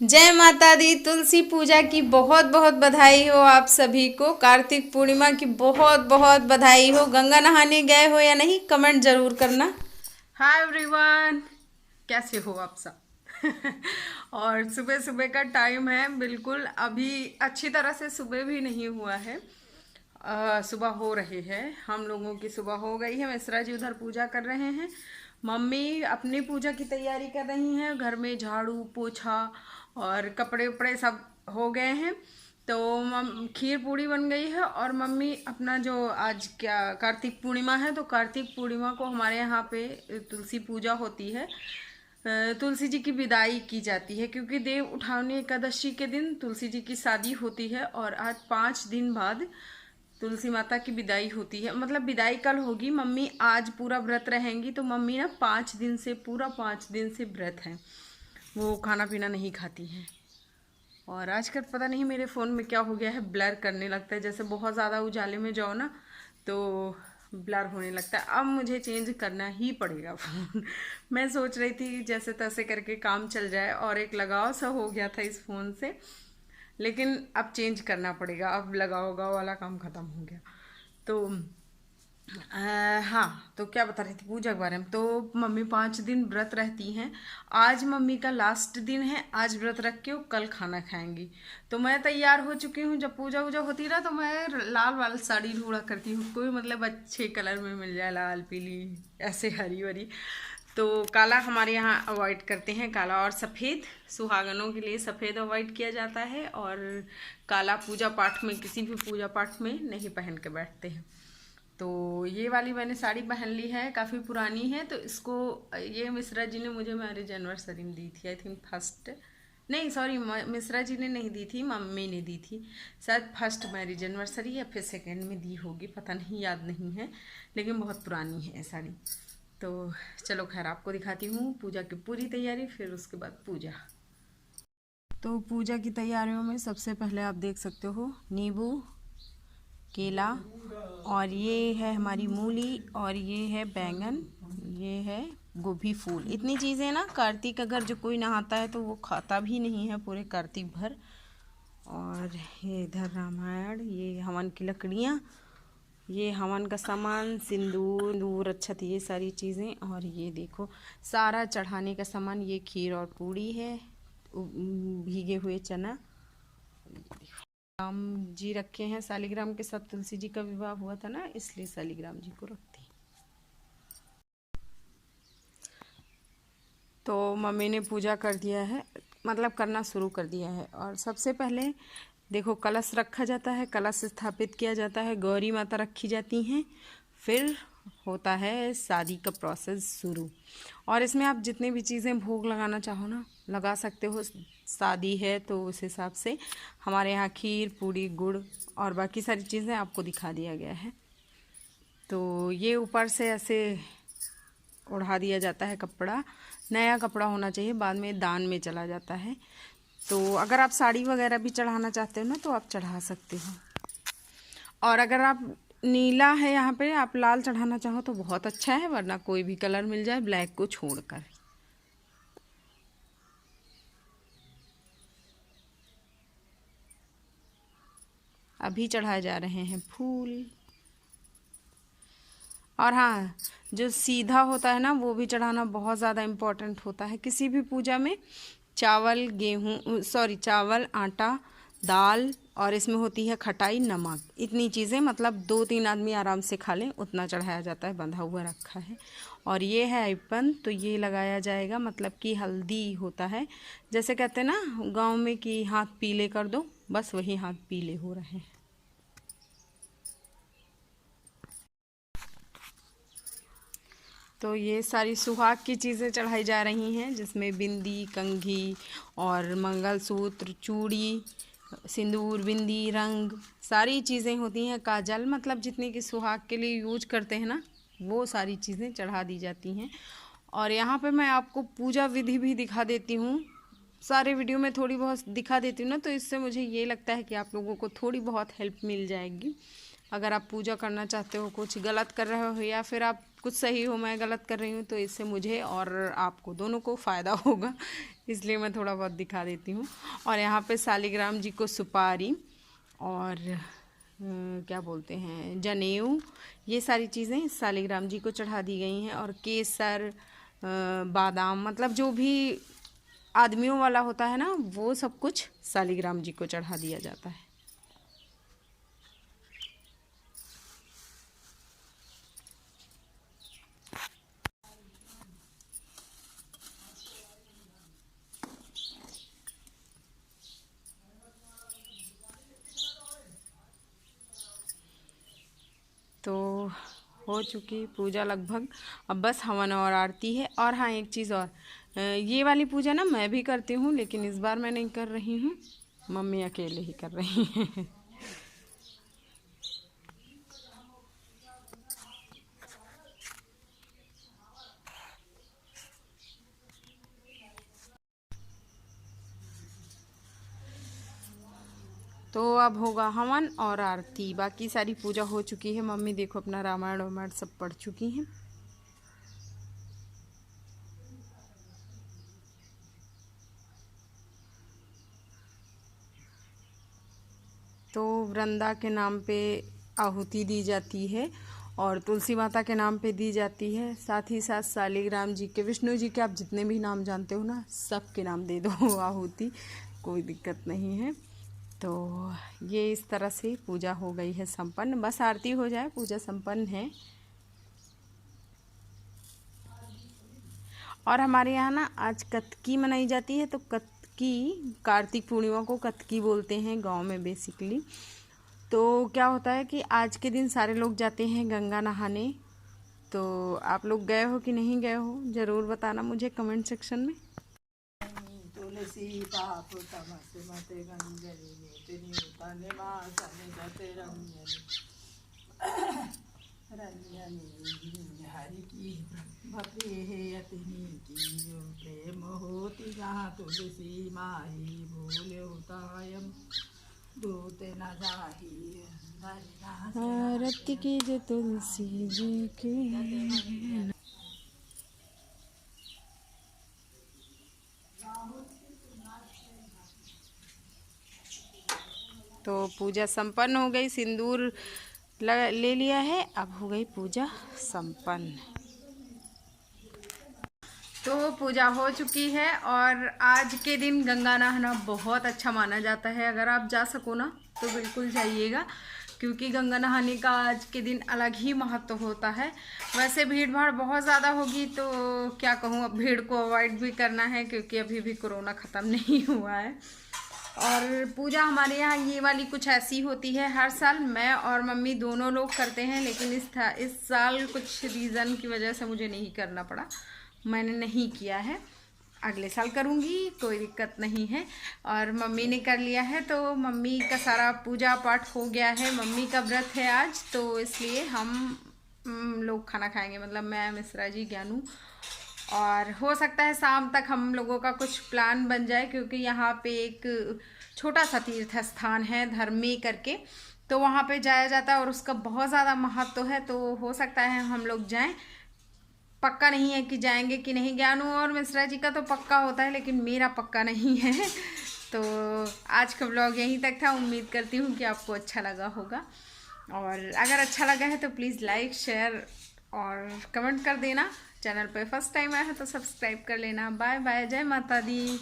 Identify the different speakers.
Speaker 1: जय माता दी। तुलसी पूजा की बहुत बहुत बधाई हो आप सभी को। कार्तिक पूर्णिमा की बहुत बहुत बधाई हो। गंगा नहाने गए हो या नहीं, कमेंट जरूर करना।
Speaker 2: हाय एवरीवन, कैसे हो आप सब? और सुबह सुबह का टाइम है, बिल्कुल अभी अच्छी तरह से सुबह भी नहीं हुआ है। सुबह हो रही है, हम लोगों की सुबह हो गई है। मिश्रा जी उधर पूजा कर रहे हैं, मम्मी अपनी पूजा की तैयारी कर रही हैं। घर में झाड़ू पोछा और कपड़े उपड़े सब हो गए हैं। तो खीर पूड़ी बन गई है और मम्मी अपना जो आज क्या कार्तिक पूर्णिमा है, तो कार्तिक पूर्णिमा को हमारे यहाँ पे तुलसी पूजा होती है। तुलसी जी की विदाई की जाती है क्योंकि देव उठावनी एकादशी के दिन तुलसी जी की शादी होती है और आज 5 दिन बाद तुलसी माता की विदाई होती है। मतलब विदाई कल होगी, मम्मी आज पूरा व्रत रहेंगी। तो मम्मी ना 5 दिन से पूरा 5 दिन से व्रत है, वो खाना पीना नहीं खाती हैं। और आजकल पता नहीं मेरे फ़ोन में क्या हो गया है, ब्लर करने लगता है। जैसे बहुत ज़्यादा उजाले में जाओ ना तो ब्लर होने लगता है। अब मुझे चेंज करना ही पड़ेगा फ़ोन। मैं सोच रही थी जैसे तैसे करके काम चल जाए, और एक लगाव सा हो गया था इस फ़ोन से, लेकिन अब चेंज करना पड़ेगा। अब लगाव उगाव वाला काम ख़त्म हो गया। तो हाँ, तो क्या बता रही थी पूजा के बारे में। तो मम्मी 5 दिन व्रत रहती हैं। आज मम्मी का लास्ट दिन है, आज व्रत रख के वो कल खाना खाएंगी। तो मैं तैयार हो चुकी हूँ। जब पूजा वूजा होती है ना तो मैं लाल वाल साड़ी ढूंढा करती हूँ, कोई मतलब अच्छे कलर में मिल जाए, लाल पीली ऐसे हरी वरी। तो काला हमारे यहाँ अवॉइड करते हैं, काला और सफ़ेद सुहागनों के लिए सफ़ेद अवॉइड किया जाता है। और काला पूजा पाठ में, किसी भी पूजा पाठ में नहीं पहन के बैठते हैं। तो ये वाली मैंने साड़ी पहन ली है, काफ़ी पुरानी है। तो इसको ये मिश्रा जी ने मुझे मैरिज एनिवर्सरी में दी थी, आई थिंक फर्स्ट, नहीं सॉरी, मिश्रा जी ने नहीं दी थी, मम्मी ने दी थी। शायद फर्स्ट मैरिज एनिवर्सरी या फिर सेकेंड में दी होगी, पता नहीं, याद नहीं है। लेकिन बहुत पुरानी है साड़ी। तो चलो खैर, आपको दिखाती हूँ पूजा की पूरी तैयारी, फिर उसके बाद पूजा। तो पूजा की तैयारियों में सबसे पहले आप देख सकते हो नींबू, केला, और ये है हमारी मूली, और ये है बैंगन, ये है गोभी फूल। इतनी चीज़ें ना, कार्तिक अगर जो कोई नहाता है तो वो खाता भी नहीं है पूरे कार्तिक भर। और ये इधर रामायण, ये हवन की लकड़ियाँ, ये हवन का सामान, सिंदूर दूर अच्छत, ये सारी चीज़ें। और ये देखो सारा चढ़ाने का सामान, ये खीर और पूड़ी है, भीगे हुए चना। राम जी रखे हैं, शालिग्राम के साथ तुलसी जी का विवाह हुआ था ना, इसलिए शालिग्राम जी को रखती हैं। तो मम्मी ने पूजा कर दिया है, मतलब करना शुरू कर दिया है। और सबसे पहले देखो कलश रखा जाता है, कलश स्थापित किया जाता है, गौरी माता रखी जाती हैं, फिर होता है शादी का प्रोसेस शुरू। और इसमें आप जितनी भी चीज़ें भोग लगाना चाहो ना लगा सकते हो। शादी है तो उस हिसाब से हमारे यहाँ खीर पूड़ी गुड़ और बाकी सारी चीज़ें आपको दिखा दिया गया है। तो ये ऊपर से ऐसे ओढ़ा दिया जाता है कपड़ा, नया कपड़ा होना चाहिए, बाद में दान में चला जाता है। तो अगर आप साड़ी वगैरह भी चढ़ाना चाहते हो ना तो आप चढ़ा सकते हो। और अगर आप नीला है यहाँ पे, आप लाल चढ़ाना चाहो तो बहुत अच्छा है, वरना कोई भी कलर मिल जाए ब्लैक को छोड़कर। अभी चढ़ाए जा रहे हैं फूल। और हाँ, जो सीधा होता है ना वो भी चढ़ाना बहुत ज़्यादा इम्पोर्टेंट होता है किसी भी पूजा में। चावल गेहूँ सॉरी चावल आटा दाल, और इसमें होती है खटाई नमक, इतनी चीज़ें, मतलब 2-3 आदमी आराम से खा लें उतना चढ़ाया जाता है, बंधा हुआ रखा है। और ये है ऐपन, तो ये लगाया जाएगा, मतलब कि हल्दी होता है, जैसे कहते हैं ना गांव में कि हाथ पीले कर दो, बस वही हाथ पीले हो रहे हैं। तो ये सारी सुहाग की चीज़ें चढ़ाई जा रही हैं, जिसमें बिंदी कंघी और मंगलसूत्र चूड़ी सिंदूर बिंदी रंग सारी चीज़ें होती हैं, काजल, मतलब जितनी कि सुहाग के लिए यूज करते हैं ना वो सारी चीज़ें चढ़ा दी जाती हैं। और यहाँ पे मैं आपको पूजा विधि भी दिखा देती हूँ, सारे वीडियो में थोड़ी बहुत दिखा देती हूँ ना, तो इससे मुझे ये लगता है कि आप लोगों को थोड़ी बहुत हेल्प मिल जाएगी। अगर आप पूजा करना चाहते हो, कुछ गलत कर रहे हो, या फिर आप कुछ सही हो, मैं गलत कर रही हूँ, तो इससे मुझे और आपको दोनों को फ़ायदा होगा, इसलिए मैं थोड़ा बहुत दिखा देती हूँ। और यहाँ पे शालिग्राम जी को सुपारी और क्या बोलते हैं जनेऊ, ये सारी चीज़ें शालिग्राम जी को चढ़ा दी गई हैं। और केसर, बादाम, मतलब जो भी आदमियों वाला होता है ना, वो सब कुछ शालिग्राम जी को चढ़ा दिया जाता है। तो हो चुकी पूजा लगभग, अब बस हवन और आरती है। और हाँ, एक चीज़ और, ये वाली पूजा ना मैं भी करती हूँ, लेकिन इस बार मैं नहीं कर रही हूँ, मम्मी अकेले ही कर रही हैं। तो अब होगा हवन और आरती, बाकी सारी पूजा हो चुकी है। मम्मी देखो अपना रामायण वामायण सब पढ़ चुकी हैं। तो वृंदा के नाम पे आहुति दी जाती है और तुलसी माता के नाम पे दी जाती है। साथ ही साथ शालिग्राम जी के, विष्णु जी के, आप जितने भी नाम जानते हो ना, सब के नाम दे दो आहुति, कोई दिक्कत नहीं है। तो ये इस तरह से पूजा हो गई है संपन्न, बस आरती हो जाए पूजा संपन्न है। और हमारे यहाँ ना आज कतकी मनाई जाती है, तो कतकी, कार्तिक पूर्णिमा को कतकी बोलते हैं गांव में बेसिकली। तो क्या होता है कि आज के दिन सारे लोग जाते हैं गंगा नहाने। तो आप लोग गए हो कि नहीं गए हो, ज़रूर बताना मुझे कमेंट सेक्शन में।
Speaker 3: तुलसी पाप तमस मत गंजनी नेतनी तने मासने गते रंजनी हरि की भक्ति है अतिनी की जो प्रेम होती जहाँ तुलसी माही भूले उतायम दूते न जाही
Speaker 2: आरती की जो तुलसी जी के। तो पूजा संपन्न हो गई, सिंदूर ले लिया है, अब हो गई पूजा संपन्न। तो पूजा हो चुकी है और आज के दिन गंगा नहाना बहुत अच्छा माना जाता है। अगर आप जा सको ना तो बिल्कुल जाइएगा, क्योंकि गंगा नहाने का आज के दिन अलग ही महत्व होता है। वैसे भीड़ भाड़ बहुत ज़्यादा होगी, तो क्या कहूँ, अब भीड़ को अवॉइड भी करना है, क्योंकि अभी भी कोरोना ख़त्म नहीं हुआ है। और पूजा हमारे यहाँ ये वाली कुछ ऐसी होती है, हर साल मैं और मम्मी दोनों लोग करते हैं, लेकिन इस साल कुछ रीज़न की वजह से मुझे नहीं करना पड़ा, मैंने नहीं किया है। अगले साल करूँगी, कोई दिक्कत नहीं है। और मम्मी ने कर लिया है, तो मम्मी का सारा पूजा पाठ हो गया है। मम्मी का व्रत है आज, तो इसलिए हम लोग खाना खाएंगे, मतलब मैं, मिश्रा जी, ज्ञानू। और हो सकता है शाम तक हम लोगों का कुछ प्लान बन जाए, क्योंकि यहाँ पे एक छोटा सा तीर्थ स्थान है धर्मी करके, तो वहाँ पे जाया जाता है और उसका बहुत ज़्यादा महत्व है। तो हो सकता है हम लोग जाएं, पक्का नहीं है कि जाएंगे कि नहीं। ज्ञानू और मिश्रा जी का तो पक्का होता है, लेकिन मेरा पक्का नहीं है। तो आज का व्लॉग यहीं तक था, उम्मीद करती हूँ कि आपको अच्छा लगा होगा। और अगर अच्छा लगा है तो प्लीज़ लाइक, शेयर और कमेंट कर देना। चैनल पे फर्स्ट टाइम आया है तो सब्सक्राइब कर लेना। बाय बाय, जय माता दी।